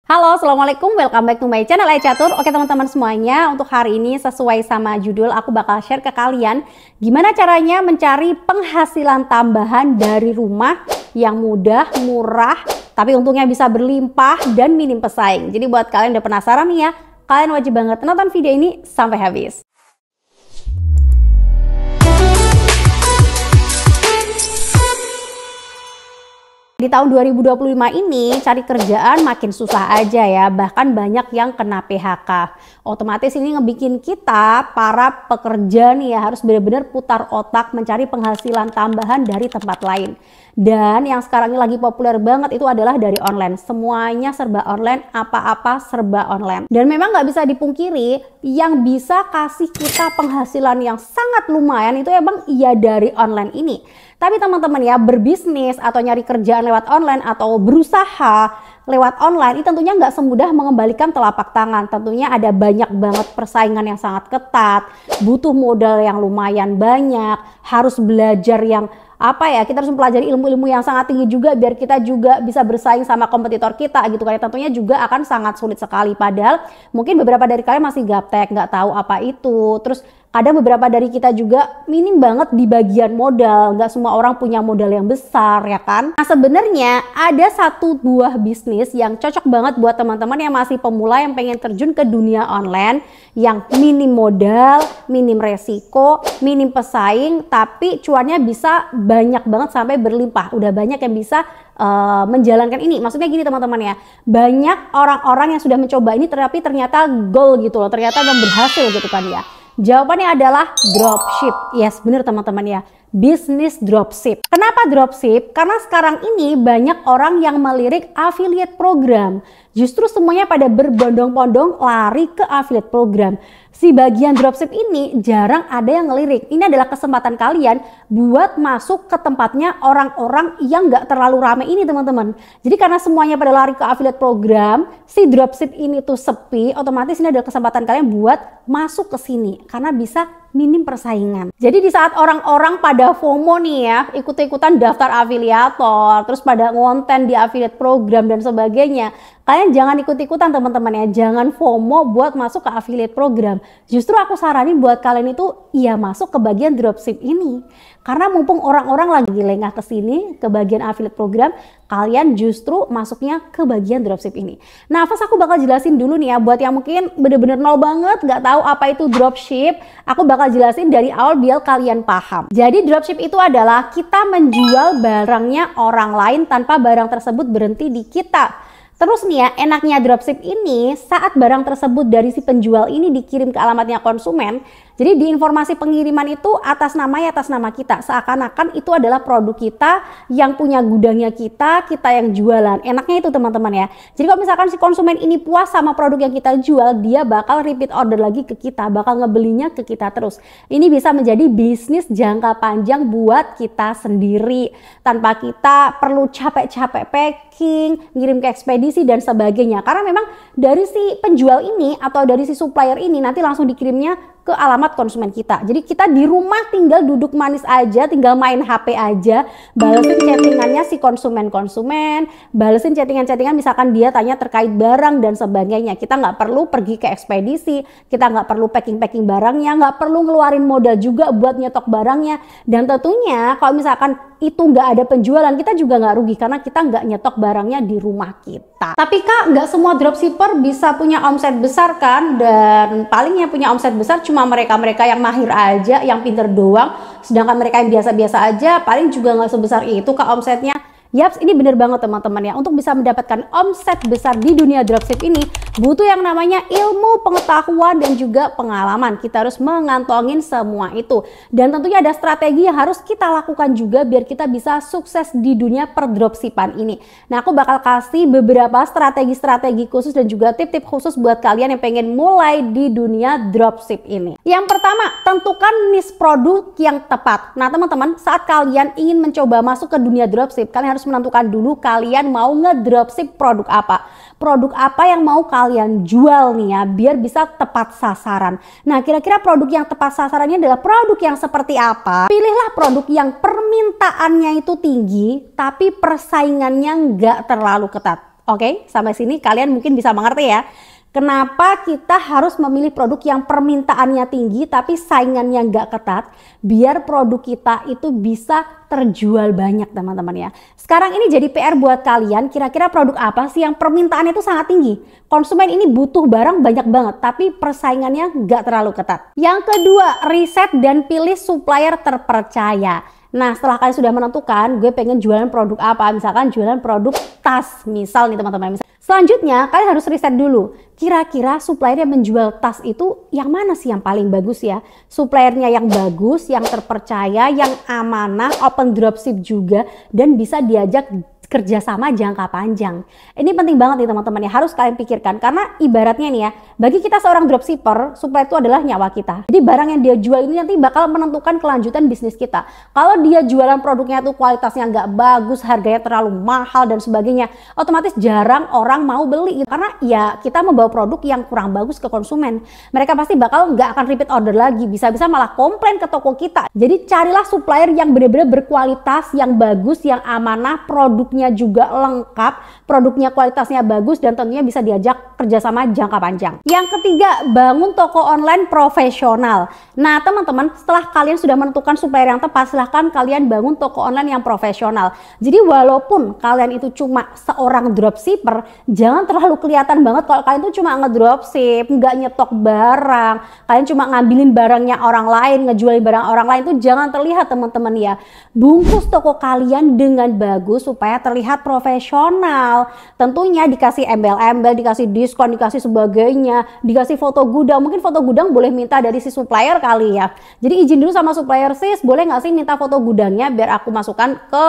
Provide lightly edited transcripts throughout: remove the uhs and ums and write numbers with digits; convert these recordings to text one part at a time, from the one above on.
Halo, Assalamualaikum, welcome back to my channel Catur. Oke teman-teman semuanya, untuk hari ini sesuai sama judul aku bakal share ke kalian gimana caranya mencari penghasilan tambahan dari rumah yang mudah, murah, tapi untungnya bisa berlimpah dan minim pesaing. Jadi buat kalian udah penasaran nih ya, kalian wajib banget nonton video ini sampai habis. Di tahun 2025 ini cari kerjaan makin susah aja ya, bahkan banyak yang kena PHK. Otomatis ini ngebikin kita para pekerja nih ya harus benar-benar putar otak mencari penghasilan tambahan dari tempat lain. Dan yang sekarang ini lagi populer banget itu adalah dari online. Semuanya serba online, apa-apa serba online. Dan memang nggak bisa dipungkiri yang bisa kasih kita penghasilan yang sangat lumayan itu emang iya dari online ini. Tapi teman-teman ya, berbisnis atau nyari kerjaan lewat online atau berusaha lewat online itu tentunya nggak semudah mengembalikan telapak tangan. Tentunya ada banyak banget persaingan yang sangat ketat, butuh modal yang lumayan banyak, harus belajar yang kita harus mempelajari ilmu-ilmu yang sangat tinggi juga biar kita juga bisa bersaing sama kompetitor kita gitu kan. Tentunya juga akan sangat sulit sekali, padahal mungkin beberapa dari kalian masih gaptek, nggak tahu apa itu. Terus kadang beberapa dari kita juga minim banget di bagian modal, nggak semua orang punya modal yang besar ya kan. Nah sebenarnya ada satu buah bisnis yang cocok banget buat teman-teman yang masih pemula yang pengen terjun ke dunia online, yang minim modal, minim resiko, minim pesaing, tapi cuannya bisa banyak banget sampai berlimpah. Udah banyak yang bisa menjalankan ini. Maksudnya gini teman-teman ya, banyak orang-orang yang sudah mencoba ini tapi ternyata goal gitu loh, ternyata yang berhasil gitu kan ya. Jawabannya adalah dropship. Yes, bener teman-teman ya. Bisnis dropship. Kenapa dropship? Karena sekarang ini banyak orang yang melirik affiliate program. Justru semuanya pada berbondong-bondong lari ke affiliate program. Si bagian dropship ini jarang ada yang ngelirik. Ini adalah kesempatan kalian buat masuk ke tempatnya orang-orang yang nggak terlalu rame ini teman-teman. Jadi karena semuanya pada lari ke affiliate program, si dropship ini tuh sepi, otomatis ini adalah kesempatan kalian buat masuk ke sini. Karena bisa minim persaingan. Jadi di saat orang-orang pada FOMO nih ya, ikut-ikutan daftar afiliator, terus pada ngonten di affiliate program dan sebagainya, kalian jangan ikut-ikutan teman-teman ya, jangan FOMO buat masuk ke affiliate program. Justru aku saranin buat kalian itu ya masuk ke bagian dropship ini. Karena mumpung orang-orang lagi lengah ke sini, ke bagian affiliate program, kalian justru masuknya ke bagian dropship ini. Nah, first aku bakal jelasin dulu nih ya, buat yang mungkin bener-bener nol banget, nggak tahu apa itu dropship, aku bakal jelasin dari awal biar kalian paham. Jadi dropship itu adalah kita menjual barangnya orang lain tanpa barang tersebut berhenti di kita. Terus nih ya, enaknya dropship ini saat barang tersebut dari si penjual ini dikirim ke alamatnya konsumen, jadi di informasi pengiriman itu atas nama kita, seakan-akan itu adalah produk kita yang punya gudangnya kita yang jualan. Enaknya itu teman-teman ya. Jadi kalau misalkan si konsumen ini puas sama produk yang kita jual, dia bakal repeat order lagi ke kita, bakal ngebelinya ke kita terus. Ini bisa menjadi bisnis jangka panjang buat kita sendiri, tanpa kita perlu capek-capek packing, ngirim ke ekspedisi dan sebagainya. Karena memang dari si penjual ini atau dari si supplier ini nanti langsung dikirimnya ke alamat konsumen kita. Jadi kita di rumah tinggal duduk manis aja, tinggal main HP aja, balesin chattingannya si konsumen, balesin chattingan misalkan dia tanya terkait barang dan sebagainya. Kita nggak perlu pergi ke ekspedisi, kita nggak perlu packing barangnya, nggak perlu ngeluarin modal juga buat nyetok barangnya. Dan tentunya kalau misalkan itu nggak ada penjualan, kita juga nggak rugi karena kita nggak nyetok barangnya di rumah kita. Tapi kak, nggak semua dropshipper bisa punya omset besar kan? Dan palingnya punya omset besar cuma mereka-mereka yang mahir aja, yang pinter doang. Sedangkan mereka yang biasa-biasa aja paling juga nggak sebesar itu kak omsetnya. Yaps, ini bener banget teman-teman ya. Untuk bisa mendapatkan omset besar di dunia dropship ini butuh yang namanya ilmu, pengetahuan, dan juga pengalaman. Kita harus mengantongin semua itu. Dan tentunya ada strategi yang harus kita lakukan juga biar kita bisa sukses di dunia perdropshipan ini. Nah, aku bakal kasih beberapa strategi-strategi khusus dan juga tip-tip khusus buat kalian yang pengen mulai di dunia dropship ini. Yang pertama, tentukan niche produk yang tepat. Nah, teman-teman, saat kalian ingin mencoba masuk ke dunia dropship, kalian harus menentukan dulu kalian mau ngedropship produk apa. Produk apa yang mau kalian jual nih ya, biar bisa tepat sasaran. Nah, kira-kira produk yang tepat sasarannya adalah produk yang seperti apa? Pilihlah produk yang permintaannya itu tinggi, tapi persaingannya nggak terlalu ketat. Oke, sampai sini kalian mungkin bisa mengerti ya. Kenapa kita harus memilih produk yang permintaannya tinggi tapi saingannya nggak ketat, biar produk kita itu bisa terjual banyak teman-teman ya. Sekarang ini jadi PR buat kalian, kira-kira produk apa sih yang permintaannya itu sangat tinggi? Konsumen ini butuh barang banyak banget tapi persaingannya nggak terlalu ketat. Yang kedua, riset dan pilih supplier terpercaya. Nah, setelah kalian sudah menentukan gue pengen jualan produk apa, misalkan jualan produk tas misal nih teman-teman. Selanjutnya kalian harus riset dulu, kira-kira supplier yang menjual tas itu yang mana sih yang paling bagus ya. Suppliernya yang bagus, yang terpercaya, yang amanah, open dropship juga, dan bisa diajak kerjasama jangka panjang. Ini penting banget nih teman-teman ya, harus kalian pikirkan. Karena ibaratnya nih ya, bagi kita seorang dropshipper, supplier itu adalah nyawa kita. Jadi barang yang dia jual ini nanti bakal menentukan kelanjutan bisnis kita. Kalau dia jualan produknya tuh kualitasnya nggak bagus, harganya terlalu mahal dan sebagainya, otomatis jarang orang mau beli. Karena ya kita membawa produk yang kurang bagus ke konsumen. Mereka pasti bakal nggak akan repeat order lagi, bisa-bisa malah komplain ke toko kita. Jadi carilah supplier yang benar-benar berkualitas, yang bagus, yang amanah, produknya juga lengkap, produknya kualitasnya bagus, dan tentunya bisa diajak kerjasama jangka panjang. Yang ketiga, bangun toko online profesional. Nah teman-teman, setelah kalian sudah menentukan supplier yang tepat, silahkan kalian bangun toko online yang profesional. Jadi walaupun kalian itu cuma seorang dropshipper, jangan terlalu kelihatan banget kalau kalian tuh cuma ngedropship, nggak nyetok barang, kalian cuma ngambilin barangnya orang lain, ngejualin barang orang lain, itu jangan terlihat teman-teman ya. Bungkus toko kalian dengan bagus supaya terlihat profesional. Tentunya dikasih embel-embel, dikasih diskon, dikasih sebagainya, dikasih foto gudang. Mungkin foto gudang boleh minta dari si supplier kali ya. Jadi izin dulu sama supplier, sis, boleh nggak sih minta foto gudangnya biar aku masukkan ke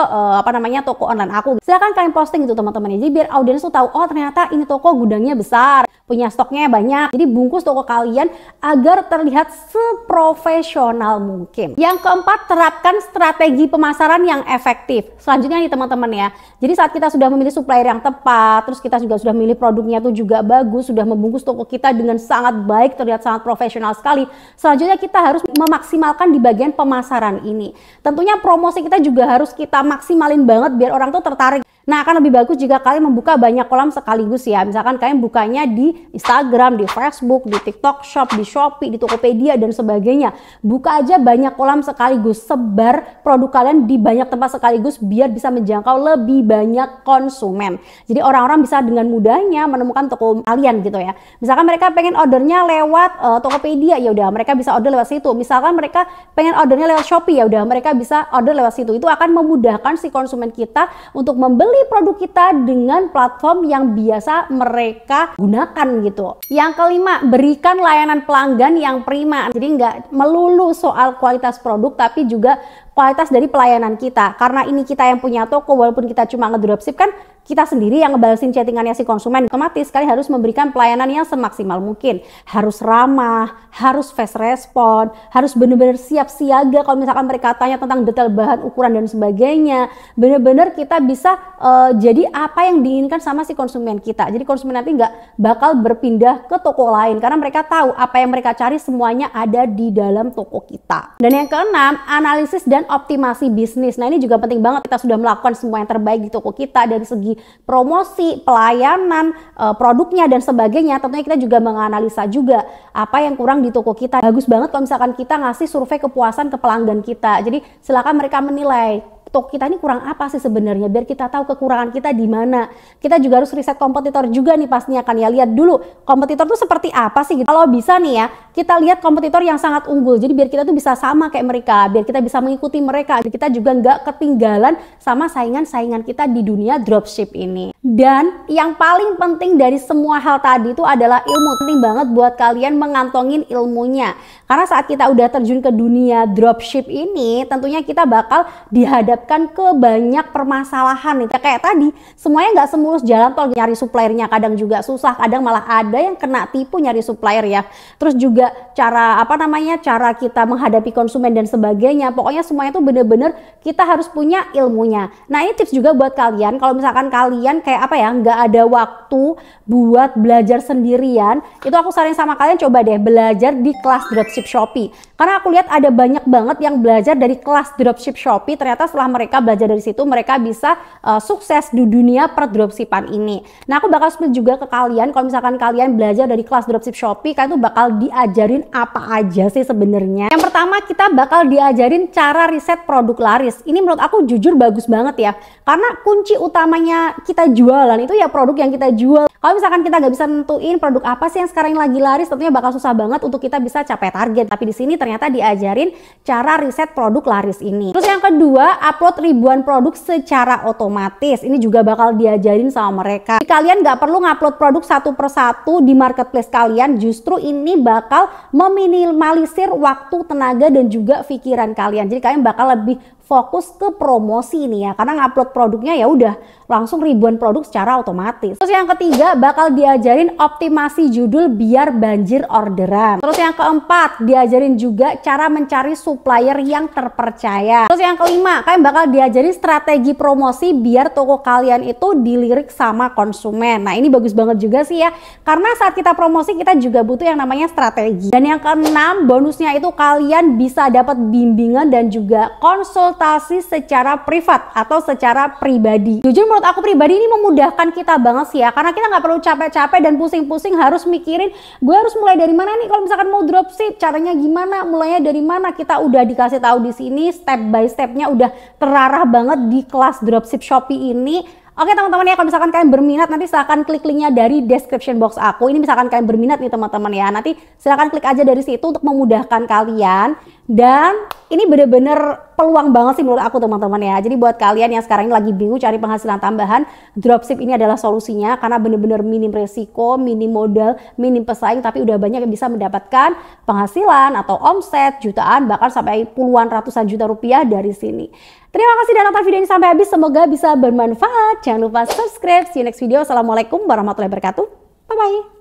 toko online aku. Silakan kalian posting itu teman-teman ya. Jadi biar audiens tuh tahu, oh ternyata ini toko gudangnya besar, punya stoknya banyak. Jadi bungkus toko kalian agar terlihat seprofesional mungkin. Yang keempat, terapkan strategi pemasaran yang efektif. Selanjutnya nih teman-teman ya. Jadi saat kita sudah memilih supplier yang tepat, terus kita juga sudah memilih produknya tuh juga bagus, sudah membungkus toko kita dengan sangat baik, terlihat sangat profesional sekali. Selanjutnya kita harus memaksimalkan di bagian pemasaran ini. Tentunya promosi kita juga harus kita maksimalin banget biar orang tuh tertarik. Nah, akan lebih bagus jika kalian membuka banyak kolam sekaligus ya. Misalkan kalian bukanya di Instagram, di Facebook, di TikTok Shop, di Shopee, di Tokopedia dan sebagainya. Buka aja banyak kolam sekaligus, sebar produk kalian di banyak tempat sekaligus biar bisa menjangkau lebih banyak konsumen. Jadi orang-orang bisa dengan mudahnya menemukan toko kalian gitu ya. Misalkan mereka pengen ordernya lewat Tokopedia, ya udah mereka bisa order lewat situ. Misalkan mereka pengen ordernya lewat Shopee, ya udah mereka bisa order lewat situ. Itu akan memudahkan si konsumen kita untuk membeli produk kita dengan platform yang biasa mereka gunakan gitu. Yang kelima, berikan layanan pelanggan yang prima. Jadi nggak melulu soal kualitas produk tapi juga kualitas dari pelayanan kita. Karena ini kita yang punya toko, walaupun kita cuma ngedropship kan kita sendiri yang ngebalesin chattingannya si konsumen. Otomatis kalian harus memberikan pelayanan yang semaksimal mungkin. Harus ramah, harus fast respon, harus benar-benar siap siaga kalau misalkan mereka tanya tentang detail bahan, ukuran dan sebagainya. Benar-benar kita bisa jadi apa yang diinginkan sama si konsumen kita. Jadi konsumen nanti nggak bakal berpindah ke toko lain karena mereka tahu apa yang mereka cari semuanya ada di dalam toko kita. Dan yang keenam, analisis dan optimasi bisnis. Nah ini juga penting banget, kita sudah melakukan semua yang terbaik di toko kita dari segi promosi, pelayanan, produknya dan sebagainya. Tentunya kita juga menganalisa juga apa yang kurang di toko kita. Bagus banget kalau misalkan kita ngasih survei kepuasan ke pelanggan kita. Jadi silakan mereka menilai toko kita ini kurang apa sih sebenarnya, biar kita tahu kekurangan kita di mana. Kita juga harus riset kompetitor juga nih pastinya kan ya, lihat dulu kompetitor tuh seperti apa sih gitu. Kalau bisa nih ya, kita lihat kompetitor yang sangat unggul, jadi biar kita tuh bisa sama kayak mereka, biar kita bisa mengikuti mereka, biar kita juga nggak ketinggalan sama saingan-saingan kita di dunia dropship ini. Dan yang paling penting dari semua hal tadi itu adalah ilmu. Penting banget buat kalian mengantongin ilmunya, karena saat kita udah terjun ke dunia dropship ini, tentunya kita bakal dihadapkan ke banyak permasalahan nih. Kayak tadi, semuanya nggak semulus jalan tol, nyari suppliernya kadang juga susah, kadang malah ada yang kena tipu nyari supplier ya. Terus juga cara cara kita menghadapi konsumen dan sebagainya. Pokoknya semuanya tuh bener-bener kita harus punya ilmunya. Nah ini tips juga buat kalian, kalau misalkan kalian kayak nggak ada waktu buat belajar sendirian, itu aku saranin sama kalian coba deh belajar di kelas dropship Shopee. Karena aku lihat ada banyak banget yang belajar dari kelas dropship Shopee, ternyata setelah mereka, belajar dari situ, mereka bisa sukses di dunia per dropshipan ini. Nah, aku bakal split juga ke kalian, kalau misalkan kalian belajar dari kelas dropship Shopee, kalian tuh bakal diajarin apa aja sih sebenarnya. Yang pertama, kita bakal diajarin cara riset produk laris. Ini menurut aku jujur bagus banget ya, karena kunci utamanya kita jualan itu ya produk yang kita jual. Kalau misalkan kita nggak bisa nentuin produk apa sih yang sekarang lagi laris, tentunya bakal susah banget untuk kita bisa capai target. Tapi di sini ternyata diajarin cara riset produk laris ini. Terus yang kedua, upload ribuan produk secara otomatis. Ini juga bakal diajarin sama mereka. Jadi kalian nggak perlu ngupload produk satu persatu di marketplace kalian. Justru ini bakal meminimalisir waktu, tenaga, dan juga pikiran kalian. Jadi kalian bakal lebih fokus ke promosi nih ya, karena ngupload produknya ya udah langsung ribuan produk secara otomatis. Terus yang ketiga, bakal diajarin optimasi judul biar banjir orderan. Terus yang keempat, diajarin juga cara mencari supplier yang terpercaya. Terus yang kelima, kalian bakal diajarin strategi promosi biar toko kalian itu dilirik sama konsumen. Nah, ini bagus banget juga sih ya, karena saat kita promosi kita juga butuh yang namanya strategi. Dan yang keenam, bonusnya itu kalian bisa dapat bimbingan dan juga konsultasi secara privat atau secara pribadi. Jujur menurut aku pribadi ini memudahkan kita banget sih ya, karena kita nggak perlu capek-capek dan pusing-pusing harus mikirin gue harus mulai dari mana nih kalau misalkan mau dropship, caranya gimana, mulainya dari mana. Kita udah dikasih tahu di sini step by stepnya, udah terarah banget di kelas dropship Shopee ini. Oke teman-teman ya, kalau misalkan kalian berminat nanti silahkan klik linknya dari description box aku. Ini misalkan kalian berminat nih teman-teman ya, nanti silahkan klik aja dari situ untuk memudahkan kalian. Dan ini bener-bener peluang banget sih menurut aku teman-teman ya. Jadi buat kalian yang sekarang ini lagi bingung cari penghasilan tambahan, dropship ini adalah solusinya, karena bener-bener minim resiko, minim modal, minim pesaing, tapi udah banyak yang bisa mendapatkan penghasilan atau omset jutaan, bahkan sampai puluhan ratusan juta rupiah dari sini. Terima kasih sudah nonton video ini sampai habis, semoga bisa bermanfaat. Jangan lupa subscribe. See you next video. Assalamualaikum warahmatullahi wabarakatuh. Bye bye.